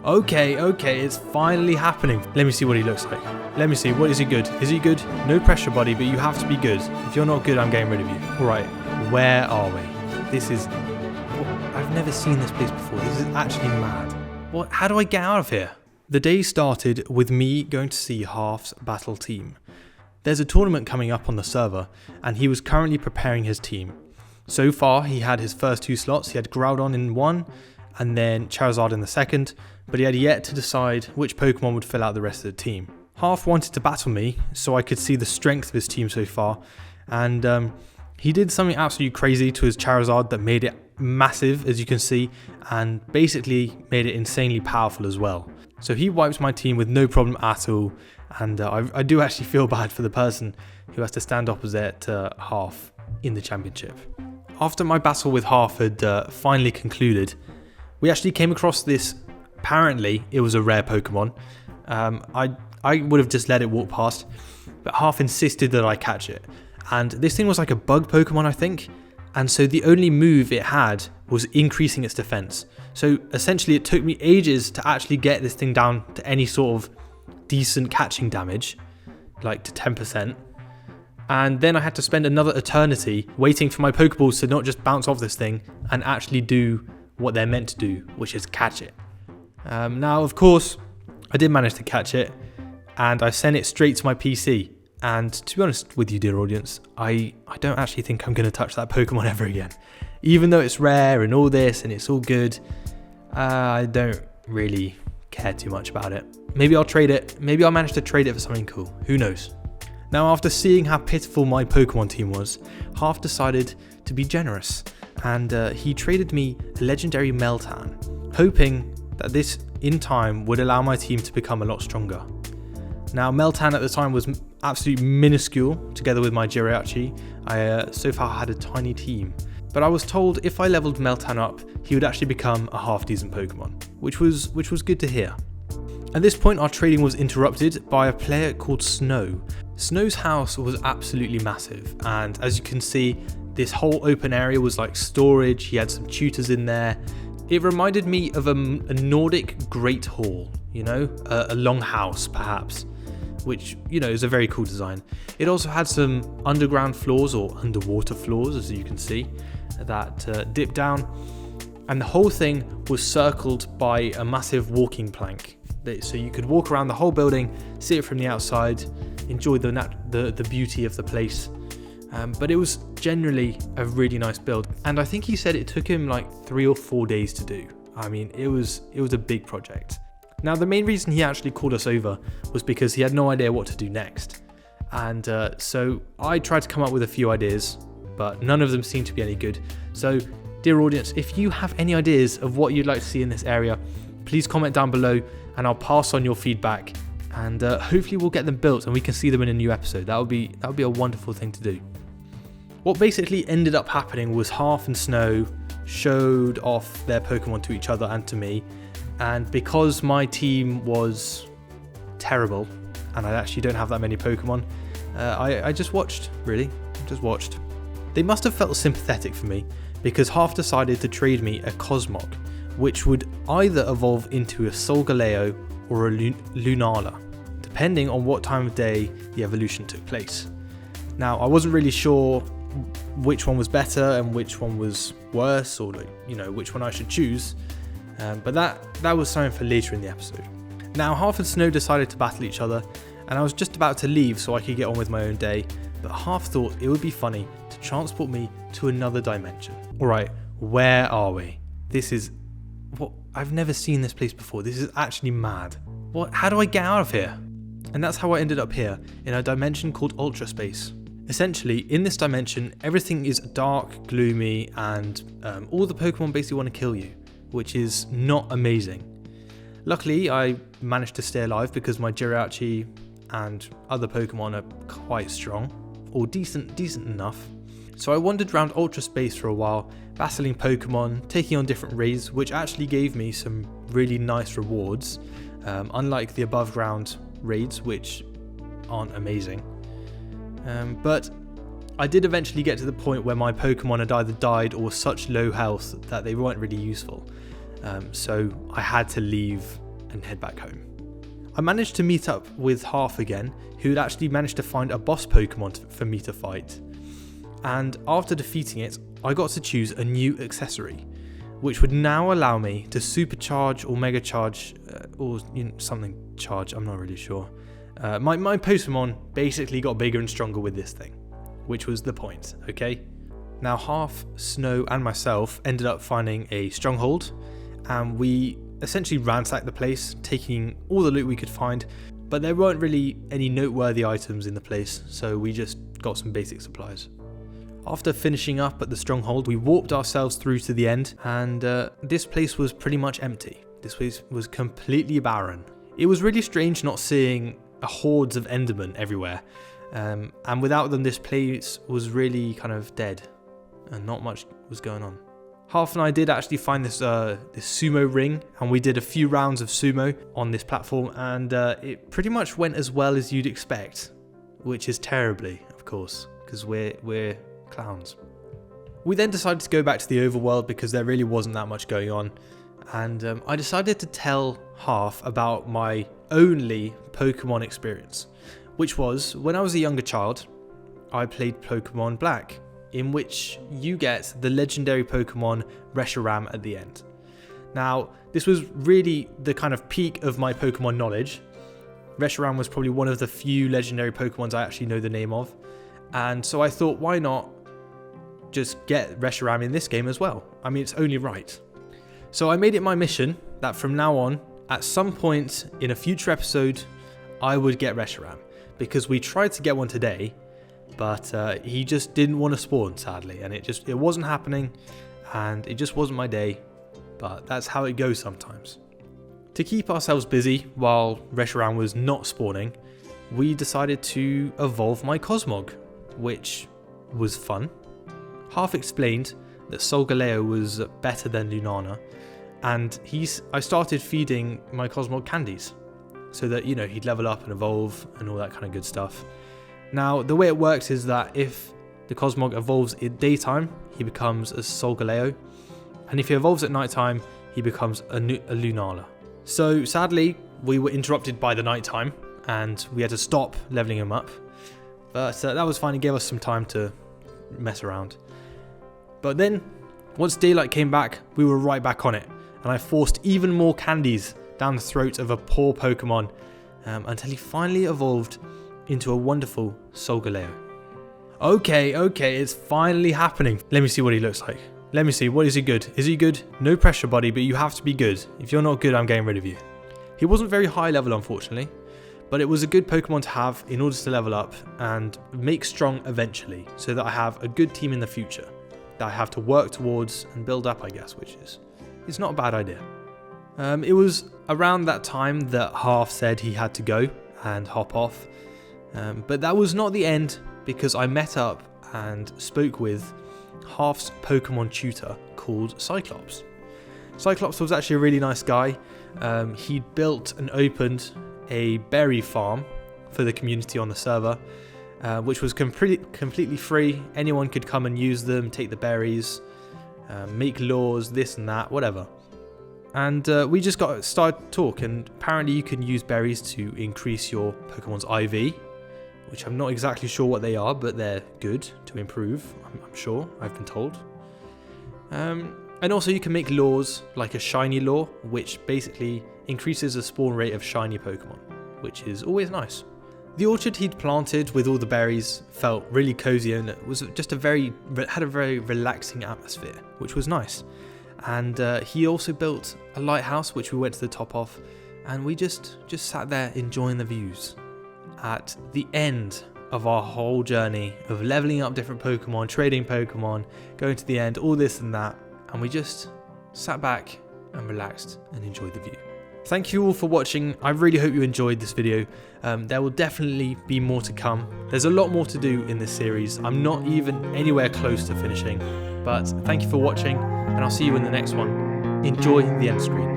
Okay, it's finally happening. Let me see what he looks like. Let me see, what is he good? Is he good? No pressure, buddy, but you have to be good. If you're not good, I'm getting rid of you. Alright, where are we? This is... I've never seen this place before. This is actually mad. What? How do I get out of here? The day started with me going to see Half's battle team. There's a tournament coming up on the server, and he was currently preparing his team. So far, he had his first 2 slots. He had Groudon in one, and then Charizard in the second, but he had yet to decide which Pokemon would fill out the rest of the team. Half wanted to battle me, so I could see the strength of his team so far, and he did something absolutely crazy to his Charizard that made it massive, as you can see, and basically made it insanely powerful as well. So he wiped my team with no problem at all, and I do actually feel bad for the person who has to stand opposite Half in the championship. After my battle with Half had finally concluded, we actually came across this. Apparently, it was a rare Pokemon. I would have just let it walk past, but Half insisted that I catch it. And this thing was like a bug Pokemon, I think. And so the only move it had was increasing its defense. So essentially, it took me ages to actually get this thing down to any sort of decent catching damage, like to 10%. And then I had to spend another eternity waiting for my Pokeballs to not just bounce off this thing and actually do what they're meant to do, which is catch it. Now, of course, I did manage to catch it, and I sent it straight to my PC. And to be honest with you, dear audience, I don't actually think I'm going to touch that Pokemon ever again. Even though it's rare and all this and it's all good, I don't really care too much about it. Maybe I'll trade it. Maybe I'll manage to trade it for something cool. Who knows? Now, after seeing how pitiful my Pokemon team was, Half decided to be generous, and he traded me a legendary Meltan, hoping that this in time would allow my team to become a lot stronger. Now, Meltan at the time was absolutely minuscule together with my Jirachi. I so far had a tiny team, but I was told if I leveled Meltan up, he would actually become a half decent Pokemon, which was good to hear. At this point, our trading was interrupted by a player called Snow. Snow's house was absolutely massive, and as you can see, this whole open area was like storage. He had some tutors in there. It reminded me of a Nordic Great Hall, you know, a long house perhaps, which, you know, is a very cool design. It also had some underground floors or underwater floors, as you can see, that dip down, and the whole thing was circled by a massive walking plank. So you could walk around the whole building, see it from the outside, enjoy the beauty of the place. But it was generally a really nice build, and I think he said it took him like 3 or 4 days to do. I mean, it was a big project. Now, the main reason he actually called us over was because he had no idea what to do next, and so I tried to come up with a few ideas, but none of them seemed to be any good. So, dear audience, if you have any ideas of what you'd like to see in this area, please comment down below, and I'll pass on your feedback, and hopefully we'll get them built and we can see them in a new episode. That would be a wonderful thing to do. What basically ended up happening was Half and Snow showed off their Pokemon to each other and to me, and because my team was terrible and I actually don't have that many Pokemon, I just watched, really, just watched. They must have felt sympathetic for me, because Half decided to trade me a Cosmog, which would either evolve into a Solgaleo or a Lunala, depending on what time of day the evolution took place. Now, I wasn't really sure which one was better and which one was worse, or, you know, which one I should choose, but that was something for later in the episode. Now, Half and Snow decided to battle each other, and I was just about to leave so I could get on with my own day, but Half thought it would be funny to transport me to another dimension. Alright, where are we? This is... what? I've never seen this place before. This is actually mad. What? How do I get out of here? And that's how I ended up here, in a dimension called Ultra Space. Essentially, in this dimension, everything is dark, gloomy, and all the Pokemon basically want to kill you, which is not amazing. Luckily, I managed to stay alive because my Jirachi and other Pokemon are quite strong, or decent enough. So I wandered around Ultra Space for a while, battling Pokemon, taking on different raids, which actually gave me some really nice rewards, unlike the above ground raids, which aren't amazing. But I did eventually get to the point where my Pokemon had either died or such low health that they weren't really useful. So I had to leave and head back home. I managed to meet up with Half again, who had actually managed to find a boss Pokemon for me to fight. And after defeating it, I got to choose a new accessory, which would now allow me to supercharge or mega charge, or something charge, I'm not really sure. My Pokemon basically got bigger and stronger with this thing, which was the point, okay? Now Half, Snow and myself ended up finding a Stronghold, and we essentially ransacked the place, taking all the loot we could find, but there weren't really any noteworthy items in the place, so we just got some basic supplies. After finishing up at the Stronghold, we warped ourselves through to the end, and this place was pretty much empty. This place was completely barren. It was really strange not seeing hordes of Endermen everywhere, and without them this place was really kind of dead, and not much was going on. Half and I did actually find this sumo ring, and we did a few rounds of sumo on this platform, and it pretty much went as well as you'd expect, which is terribly, of course, because we're clowns. We then decided to go back to the overworld because there really wasn't that much going on, and I decided to tell Half about my only Pokemon experience, which was when I was a younger child, I played Pokemon Black, in which you get the legendary Pokemon Reshiram at the end. Now, this was really the kind of peak of my Pokemon knowledge. Reshiram was probably one of the few legendary Pokemons I actually know the name of, and so I thought, why not just get Reshiram in this game as well? I mean, it's only right. So I made it my mission that from now on, at some point in a future episode, I would get Reshiram, because we tried to get one today, but he just didn't want to spawn, sadly, and it wasn't happening, and it just wasn't my day, but that's how it goes sometimes. To keep ourselves busy while Reshiram was not spawning, we decided to evolve my Cosmog, which was fun. Half explained that Solgaleo was better than Lunana, and I started feeding my Cosmog candies, so that, he'd level up and evolve and all that kind of good stuff. Now, the way it works is that if the Cosmog evolves in daytime, he becomes a Solgaleo, and if he evolves at nighttime, he becomes a Lunala. So sadly, we were interrupted by the nighttime, and we had to stop leveling him up, but that was fine. It gave us some time to mess around. But then, once daylight came back, we were right back on it, and I forced even more candies down the throat of a poor Pokemon until he finally evolved into a wonderful Solgaleo. Okay, it's finally happening. Let me see what he looks like. Let me see, what is he good? Is he good? No pressure, buddy, but you have to be good. If you're not good, I'm getting rid of you. He wasn't very high level, unfortunately, but it was a good Pokemon to have in order to level up and make strong eventually, so that I have a good team in the future that I have to work towards and build up, I guess, which is not a bad idea. It was around that time that Half said he had to go and hop off. But that was not the end, because I met up and spoke with Half's Pokemon tutor called Cyclops. Cyclops was actually a really nice guy. He built and opened a berry farm for the community on the server, which was completely free. Anyone could come and use them, take the berries, make laws, this and that, whatever. And we just got started talk, and apparently you can use berries to increase your Pokemon's IV, which I'm not exactly sure what they are, but they're good to improve, I'm sure, I've been told. And also you can make laws, like a shiny law, which basically increases the spawn rate of shiny Pokemon, which is always nice. The orchard he'd planted with all the berries felt really cozy, and it was just had a very relaxing atmosphere, which was nice. And he also built a lighthouse, which we went to the top of, and we just sat there enjoying the views. At the end of our whole journey of leveling up different Pokemon, trading Pokemon, going to the end, all this and that, and we just sat back and relaxed and enjoyed the view. Thank you all for watching. I really hope you enjoyed this video. There will definitely be more to come. There's a lot more to do in this series. I'm not even anywhere close to finishing, but thank you for watching, and I'll see you in the next one. Enjoy the end screen.